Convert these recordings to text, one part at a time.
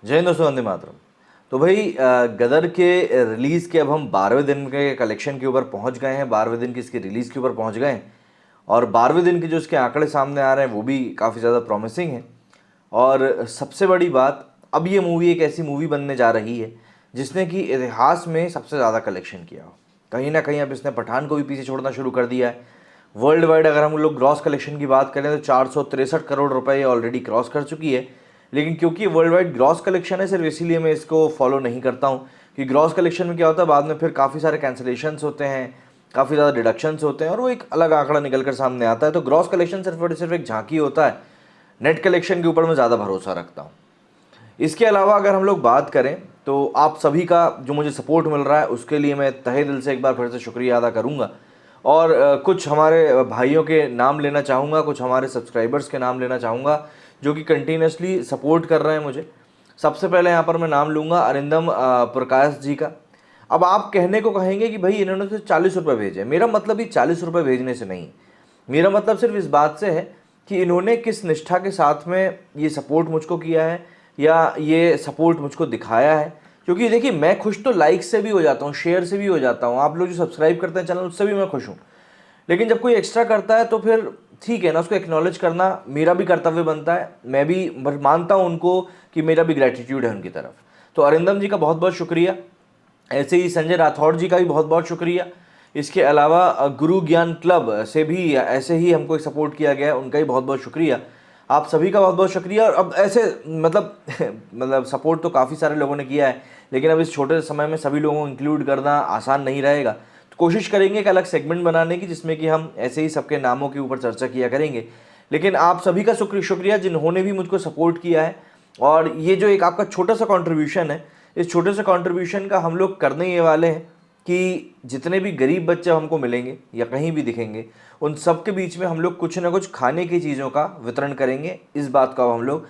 जय हिंद दोस्तों, वंदे मातरम। तो भाई गदर के रिलीज़ के अब हम 12वें दिन के कलेक्शन के ऊपर पहुंच गए हैं, 12वें दिन की इसकी रिलीज़ के ऊपर पहुंच गए हैं। और 12वें दिन के जो इसके आंकड़े सामने आ रहे हैं वो भी काफ़ी ज़्यादा प्रॉमिसिंग हैं। और सबसे बड़ी बात, अब ये मूवी एक ऐसी मूवी बनने जा रही है जिसने कि इतिहास में सबसे ज़्यादा कलेक्शन किया हो। कहीं ना कहीं अब इसने पठान को भी पीछे छोड़ना शुरू कर दिया है। वर्ल्ड वाइड अगर हम लोग ग्रॉस कलेक्शन की बात करें तो 463 करोड़ रुपए ऑलरेडी क्रॉस कर चुकी है। लेकिन क्योंकि वर्ल्ड वाइड ग्रॉस कलेक्शन है, सिर्फ इसीलिए मैं इसको फॉलो नहीं करता हूँ कि ग्रॉस कलेक्शन में क्या होता है, बाद में फिर काफ़ी सारे कैंसिलेशंस होते हैं, काफ़ी ज़्यादा डिडक्शंस होते हैं और वो एक अलग आंकड़ा निकल कर सामने आता है। तो ग्रॉस कलेक्शन सिर्फ और सिर्फ एक झांकी होता है। नेट कलेक्शन के ऊपर मैं ज़्यादा भरोसा रखता हूँ। इसके अलावा अगर हम लोग बात करें तो आप सभी का जो मुझे सपोर्ट मिल रहा है उसके लिए मैं तहे दिल से एक बार फिर से शुक्रिया अदा करूँगा। और कुछ हमारे भाइयों के नाम लेना चाहूँगा, कुछ हमारे सब्सक्राइबर्स के नाम लेना चाहूँगा जो कि कंटिन्यूसली सपोर्ट कर रहे हैं मुझे। सबसे पहले यहाँ पर मैं नाम लूँगा अरिंदम प्रकाश जी का। अब आप कहने को कहेंगे कि भाई इन्होंने तो 40 रुपये भेजे। मेरा मतलब ये 40 रुपये भेजने से नहीं, मेरा मतलब सिर्फ इस बात से है कि इन्होंने किस निष्ठा के साथ में ये सपोर्ट मुझको किया है या ये सपोर्ट मुझको दिखाया है। क्योंकि देखिए, मैं खुश तो लाइक से भी हो जाता हूँ, शेयर से भी हो जाता हूँ, आप लोग जो सब्सक्राइब करते हैं चैनल उससे भी मैं खुश हूँ। लेकिन जब कोई एक्स्ट्रा करता है तो फिर ठीक है ना, उसको एक्नॉलेज करना मेरा भी कर्तव्य बनता है। मैं भी मानता हूँ उनको कि मेरा भी ग्रेटिट्यूड है उनकी तरफ। तो अरिंदम जी का बहुत बहुत शुक्रिया। ऐसे ही संजय राठौड़ जी का भी बहुत बहुत शुक्रिया। इसके अलावा गुरु ज्ञान क्लब से भी ऐसे ही हमको सपोर्ट किया गया है, उनका भी बहुत बहुत शुक्रिया। आप सभी का बहुत बहुत शुक्रिया। और अब ऐसे मतलब मतलब सपोर्ट तो काफ़ी सारे लोगों ने किया है, लेकिन अब इस छोटे समय में सभी लोगों को इंक्लूड करना आसान नहीं रहेगा। तो कोशिश करेंगे एक अलग सेगमेंट बनाने की जिसमें कि हम ऐसे ही सबके नामों के ऊपर चर्चा किया करेंगे। लेकिन आप सभी का शुक्रिया जिन्होंने भी मुझको सपोर्ट किया है। और ये जो एक आपका छोटा सा कंट्रीब्यूशन है, इस छोटे से कंट्रीब्यूशन का हम लोग करने ये वाले हैं कि जितने भी गरीब बच्चे हमको मिलेंगे या कहीं भी दिखेंगे उन सब के बीच में हम लोग कुछ ना कुछ खाने की चीज़ों का वितरण करेंगे। इस बात का हम लोग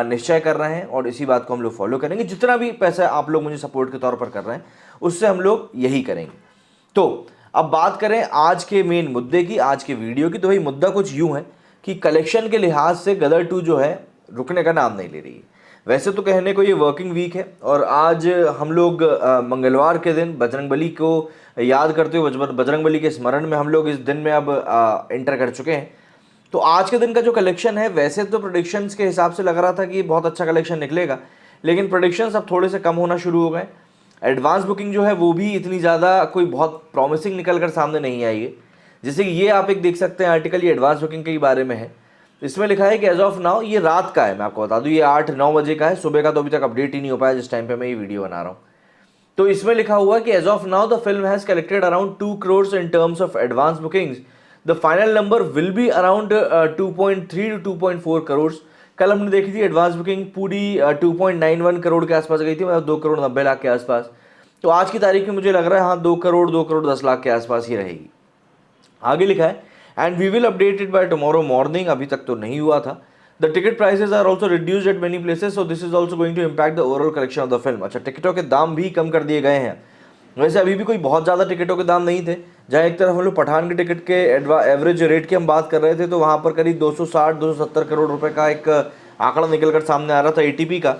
निश्चय कर रहे हैं और इसी बात को हम लोग फॉलो करेंगे। जितना भी पैसा आप लोग मुझे सपोर्ट के तौर पर कर रहे हैं उससे हम लोग यही करेंगे। तो अब बात करें आज के मेन मुद्दे की, आज के वीडियो की। तो भाई मुद्दा कुछ यूँ है कि कलेक्शन के लिहाज से गदर 2 जो है रुकने का नाम नहीं ले रही है। वैसे तो कहने को ये वर्किंग वीक है और आज हम लोग मंगलवार के दिन बजरंगबली को याद करते हुए, बजरंगबली के स्मरण में हम लोग इस दिन में अब एंटर कर चुके हैं। तो आज के दिन का जो कलेक्शन है, वैसे तो प्रोडिक्शंस के हिसाब से लग रहा था कि बहुत अच्छा कलेक्शन निकलेगा, लेकिन प्रोडिक्शंस अब थोड़े से कम होना शुरू हो गए। एडवांस बुकिंग जो है वो भी इतनी ज़्यादा कोई बहुत प्रॉमिसिंग निकल कर सामने नहीं आई है। जैसे कि ये आप एक देख सकते हैं आर्टिकल, ये एडवांस बुकिंग के बारे में है। इसमें लिखा है कि एज ऑफ नाउ, ये रात का है, मैं आपको बता दूं, ये 8-9 बजे का है, सुबह का तो अभी तक अपडेट ही नहीं हो पाया जिस टाइम पे मैं ये वीडियो बना रहा हूँ। तो इसमें लिखा हुआ कि as of now the film has collected around 2 crore in terms of advance bookings. The final number will be around 2.3 to 2.4 crore. कल हमने देखी थी एडवांस बुकिंग पूरी 2.91 करोड़ के आसपास गई थी, मतलब 2 करोड़ 90 लाख के आसपास। तो आज की तारीख में मुझे लग रहा है हाँ 2 करोड़ 10 लाख के आसपास ही रहेगी। आगे लिखा है and we will update it by tomorrow morning. अभी तक तो नहीं हुआ था। The ticket prices are also reduced at many places, so this is also going to impact the overall collection of the film. अच्छा, टिकटों के दाम भी कम कर दिए गए हैं। वैसे अभी भी कोई बहुत ज़्यादा टिकटों के दाम नहीं थे। जहाँ एक तरफ हम लोग पठान के टिकट के एवरेज रेट की हम बात कर रहे थे तो वहाँ पर करीब 260-270 करोड़ रुपए का एक आंकड़ा निकल कर सामने आ रहा था एटीपी का।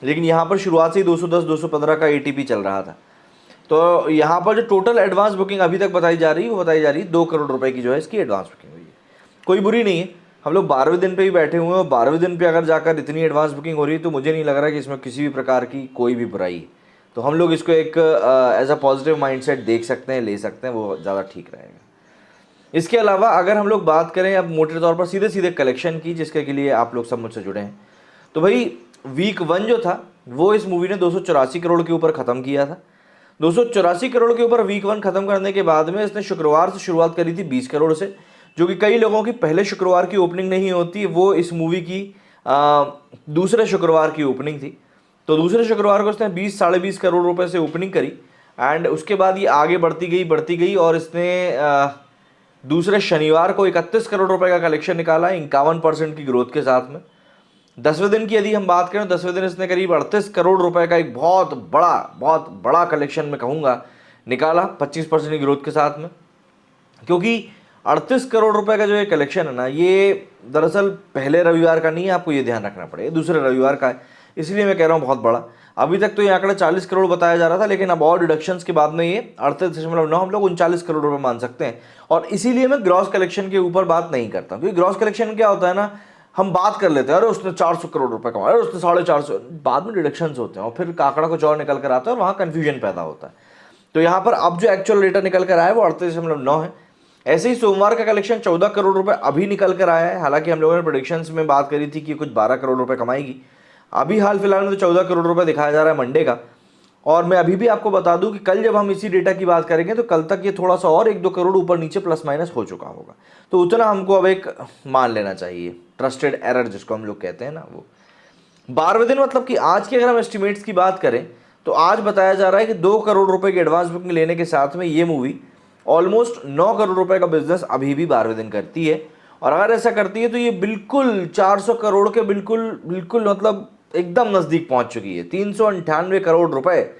लेकिन यहाँ पर शुरुआत से ही 210-215 का एटीपी चल रहा था। तो यहाँ पर जो टोटल एडवांस बुकिंग अभी तक बताई जा रही है वो बताई जा रही है 2 करोड़ रुपए की जो है इसकी एडवांस बुकिंग हुई है। कोई बुरी नहीं है, हम लोग 12वें दिन पे ही बैठे हुए हैं और 12वें दिन पे अगर जाकर इतनी एडवांस बुकिंग हो रही है तो मुझे नहीं लग रहा कि इसमें किसी भी प्रकार की कोई भी बुराई है। तो हम लोग इसको एक एज अ पॉजिटिव माइंडसेट देख सकते हैं, ले सकते हैं, वो ज़्यादा ठीक रहेगा। इसके अलावा अगर हम लोग बात करें अब मोटे तौर पर सीधे सीधे कलेक्शन की, जिसके के लिए आप लोग सब मुझसे जुड़े हैं, तो भाई वीक 1 जो था वो इस मूवी ने 284 करोड़ के ऊपर ख़त्म किया था। 284 करोड़ के ऊपर वीक 1 खत्म करने के बाद में इसने शुक्रवार से शुरुआत करी थी 20 करोड़ से, जो कि कई लोगों की पहले शुक्रवार की ओपनिंग नहीं होती, वो इस मूवी की दूसरे शुक्रवार की ओपनिंग थी। तो दूसरे शुक्रवार को इसने 20-20.5 करोड़ रुपए से ओपनिंग करी एंड उसके बाद ये आगे बढ़ती गई और इसने दूसरे शनिवार को 31 करोड़ रुपए का कलेक्शन निकाला, 51% की ग्रोथ के साथ में। 10वें दिन की यदि हम बात करें, 10वें दिन इसने करीब 38 करोड़ रुपए का एक बहुत बड़ा कलेक्शन में कहूँगा निकाला, 25% की ग्रोथ के साथ में। क्योंकि 38 करोड़ रुपए का जो ये कलेक्शन है ना, ये दरअसल पहले रविवार का नहीं है, आपको ये ध्यान रखना पड़ेगा, दूसरे रविवार का है। इसलिए मैं कह रहा हूँ बहुत बड़ा। अभी तक तो ये आंकड़ा 40 करोड़ बताया जा रहा था, लेकिन अब और डिडक्शंस के बाद में ये 38.9 हम लोग 39 करोड़ रुपए मान सकते हैं। और इसीलिए मैं ग्रॉस कलेक्शन के ऊपर बात नहीं करता, क्योंकि ग्रॉस कलेक्शन क्या होता है ना, हम बात कर लेते हैं अरे उसने 400 करोड़ रुपए कमाया, उसने 450, बाद में डिडक्शंस होते हैं और फिर आंकड़ा कुछ और निकल कर आता है और वहाँ कन्फ्यूजन पैदा होता है। तो यहाँ पर अब जो एक्चुअल डेटा निकल कर आया है वो 38.9 है। ऐसे ही सोमवार का कलेक्शन 14 करोड़ रुपए अभी निकल कर आया है। हालांकि हम लोगों ने प्रेडिक्शंस में बात करी थी कि कुछ 12 करोड़ रुपए कमाएगी, अभी हाल फिलहाल में तो 14 करोड़ रुपए दिखाया जा रहा है मंडे का। और मैं अभी भी आपको बता दूं कि कल जब हम इसी डेटा की बात करेंगे तो कल तक ये थोड़ा सा और 1-2 करोड़ ऊपर नीचे प्लस माइनस हो चुका होगा। तो उतना हमको अब एक मान लेना चाहिए, ट्रस्टेड एरर जिसको हम लोग कहते हैं ना वो। 12वें दिन मतलब कि आज की अगर हम एस्टिमेट्स की बात करें तो आज बताया जा रहा है कि 2 करोड़ रुपए की एडवांस बुकिंग लेने के साथ में ये मूवी ऑलमोस्ट 9 करोड़ रुपए का बिजनेस अभी भी 12वें दिन करती है। और अगर ऐसा करती है तो ये बिल्कुल 400 करोड़ के बिल्कुल मतलब एकदम नज़दीक पहुंच चुकी है। 398 करोड़ रुपए,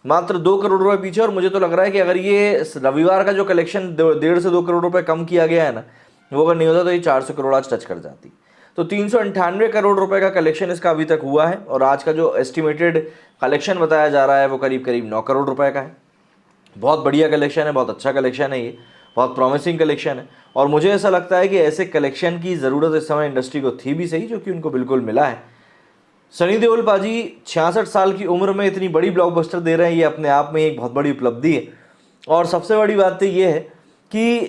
मात्र 2 करोड़ रुपए पीछे। और मुझे तो लग रहा है कि अगर ये रविवार का जो कलेक्शन 1.5 से 2 करोड़ रुपए कम किया गया है ना, वो अगर नहीं होता तो ये 400 करोड़ आज टच कर जाती। तो 398 करोड़ रुपए का कलेक्शन इसका अभी तक हुआ है। और आज का जो एस्टिमेटेड कलेक्शन बताया जा रहा है वो करीब 9 करोड़ रुपए का है। बहुत बढ़िया कलेक्शन है, बहुत अच्छा कलेक्शन है, ये बहुत प्रॉमिसिंग कलेक्शन है। और मुझे ऐसा लगता है कि ऐसे कलेक्शन की ज़रूरत इस समय इंडस्ट्री को थी भी सही, जो कि उनको बिल्कुल मिला है। सनी देओल पाजी 66 साल की उम्र में इतनी बड़ी ब्लॉकबस्टर दे रहे हैं, ये अपने आप में एक बहुत बड़ी उपलब्धि है। और सबसे बड़ी बात तो ये है कि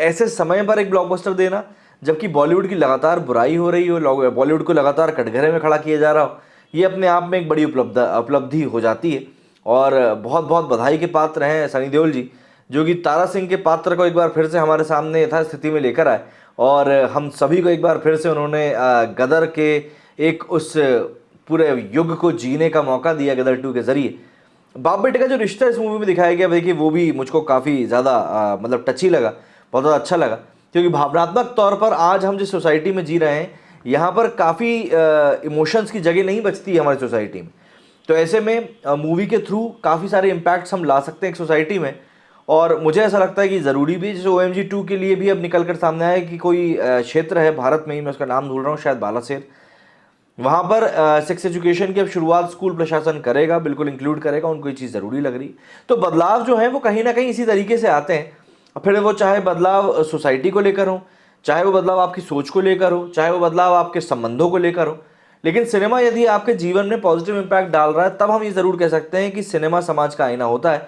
ऐसे समय पर एक ब्लॉकबस्टर देना जबकि बॉलीवुड की लगातार बुराई हो रही हो, बॉलीवुड को लगातार कटघरे में खड़ा किया जा रहा हो, ये अपने आप में एक बड़ी उपलब्धि हो जाती है। और बहुत बहुत बधाई के पात्र हैं सनी देओल जी, जो कि तारा सिंह के पात्र को एक बार फिर से हमारे सामने यथास्थिति में लेकर आए। और हम सभी को एक बार फिर से उन्होंने गदर के एक उस पूरे युग को जीने का मौका दिया गदर 2 के ज़रिए। बाप बेटे का जो रिश्ता इस मूवी में दिखाया गया, देखिए वो भी मुझको काफ़ी ज़्यादा मतलब टची लगा, बहुत ज़्यादा अच्छा लगा। क्योंकि भावनात्मक तौर पर आज हम जिस सोसाइटी में जी रहे हैं, यहाँ पर काफ़ी इमोशंस की जगह नहीं बचती है हमारी सोसाइटी में। तो ऐसे में मूवी के थ्रू काफ़ी सारे इम्पैक्ट्स हम ला सकते हैं एक सोसाइटी में। और मुझे ऐसा लगता है कि ज़रूरी भी, जैसे OMG 2 के लिए भी अब निकल कर सामने आया कि कोई क्षेत्र है भारत में ही, मैं उसका नाम भूल रहा हूँ, शायद बालासेर, वहाँ पर सेक्स एजुकेशन की अब शुरुआत स्कूल प्रशासन करेगा, बिल्कुल इंक्लूड करेगा। उनको ये चीज़ ज़रूरी लग रही। तो बदलाव जो है वो कहीं ना कहीं इसी तरीके से आते हैं। फिर वो चाहे बदलाव सोसाइटी को लेकर हो, चाहे वो बदलाव आपकी सोच को लेकर हो, चाहे वो बदलाव आपके संबंधों को लेकर हो, लेकिन सिनेमा यदि आपके जीवन में पॉजिटिव इम्पैक्ट डाल रहा है तब हम ये ज़रूर कह सकते हैं कि सिनेमा समाज का आईना होता है।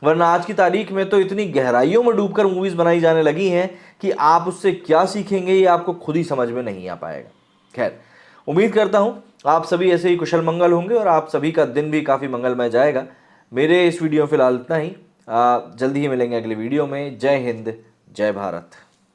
वरना आज की तारीख में तो इतनी गहराइयों में डूबकर मूवीज़ बनाई जाने लगी हैं कि आप उससे क्या सीखेंगे ये आपको खुद ही समझ में नहीं आ पाएगा। खैर, उम्मीद करता हूँ आप सभी ऐसे ही कुशल मंगल होंगे और आप सभी का दिन भी काफ़ी मंगलमय जाएगा। मेरे इस वीडियो में फ़िलहाल इतना ही। जल्दी ही मिलेंगे अगले वीडियो में। जय हिंद, जय भारत।